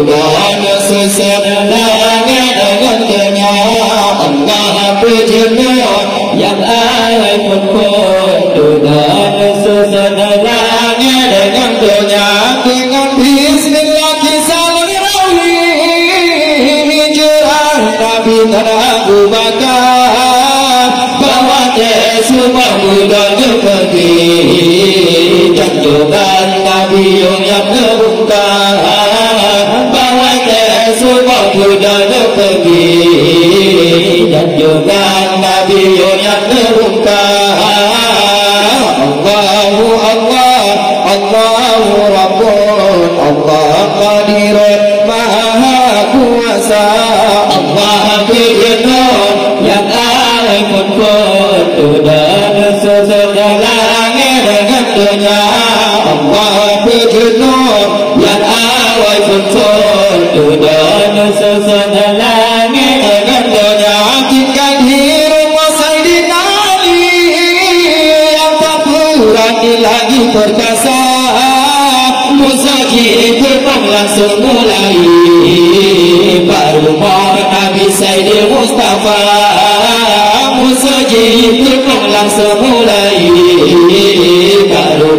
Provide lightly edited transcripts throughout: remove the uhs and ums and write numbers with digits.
dan sesenangnya dengan dunia. Allah berjaya yang awal pun dan sesenangnya dengan dunia. Dengan bismillah kisah rawi hijrah Nabi Abu Bakar bawa semua muda pergi janjukan Nabi yang terbuka bawa semua muda pergi janjukan Nabi yang terbuka. Allahu Allah Allahu Rabbun Allah Qadirun Maha Kuasa. Allah berjenut yang awal pun dan sesenangnya dengan dunia. Allah berjenut yang awal pun dan sesenangnya dengan dunia. Tinggal di rumah Sayyidina Ali yang tak berani lagi perkasa. Musajid pun langsung mulai baru Nabi Sayyid Mustafa. Musajid pun langsung mulai baru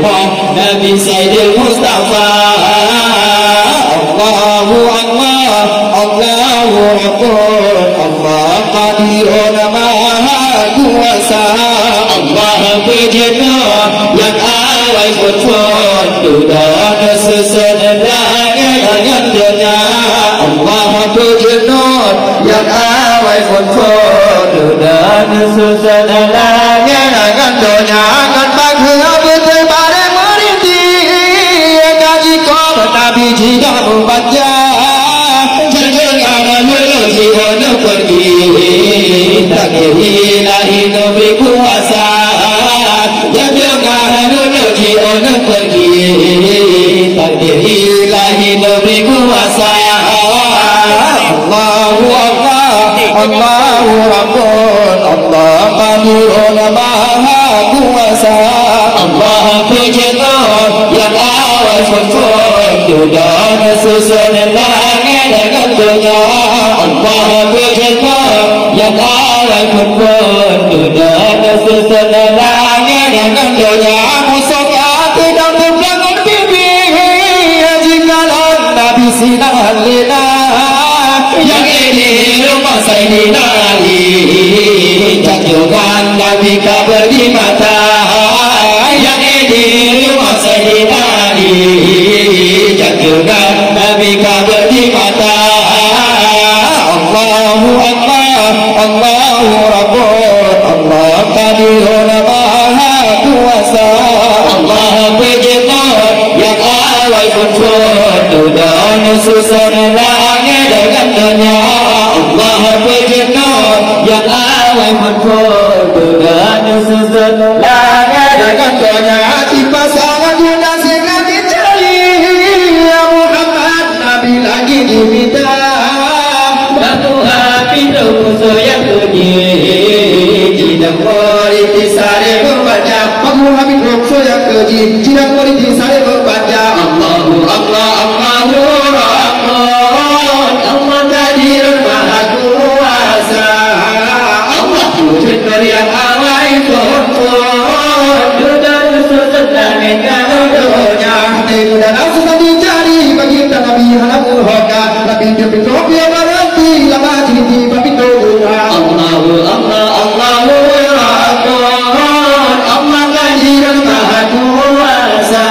Nabi Sayyid Mustafa. Allahu Allah Allahu Rabbun Allah Qadirun Maha Kuasa. Allah berjenut yang awal pun dan sesenangnya dengan dunia. Allah berjenut yang awal pun dan sesenangnya dengan dunia. Kan bangsa bertebaran merintih kaji kau Nabi jika membaca jangan lalu jika pergi tak ilahi Nabi kuasa. Jangan lalu jika pergi tak ilahi Nabi kuasa. Allahu Allah Allahu Rabbun Allah Qadirun Maha Kuasa. Allah berjenut yang awal pun dan sesenangnya dengan dunia. Allah berjenut yang awal pun dan sesenangnya dengan dunia. Musuhnya tidak terbelakang bibi jikalau Nabi sinar lina. Yang ini rumah Sayyidina Ali janjukan Nabi kabar di mata. Yang ini rumah Sayyidina Ali janjukan Nabi kabar di mata. Allahu Allah Allahu Rabbun Allah Qadirun Maha Kuasa. Allah berjenut yang awal pun dan sesenangnya dengan dunia. Allah berjenut yang awal pun dan sesenangnya dengan dunia. Di pasangan guna segera dicari Muhammad Nabi lagi diminta. Batu api musuh yang pergi tidak boleh disari membaca. Batu api musuh yang pergi tidak boleh disari membaca. Allahu Allah Allahu Rahman Allah Qadirun Maha Kuasa. Allah wujud yang awal pun dan sesenangnya dunia. Dan langsung dicari bagi Nabi Hanabul Hoka Nabi Nabi Nabi Nabi lama jadi babi doa. Allahu Allah Allahu Rahman Allah Qadirun Maha Kuasa.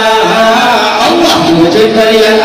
Allah wujud yang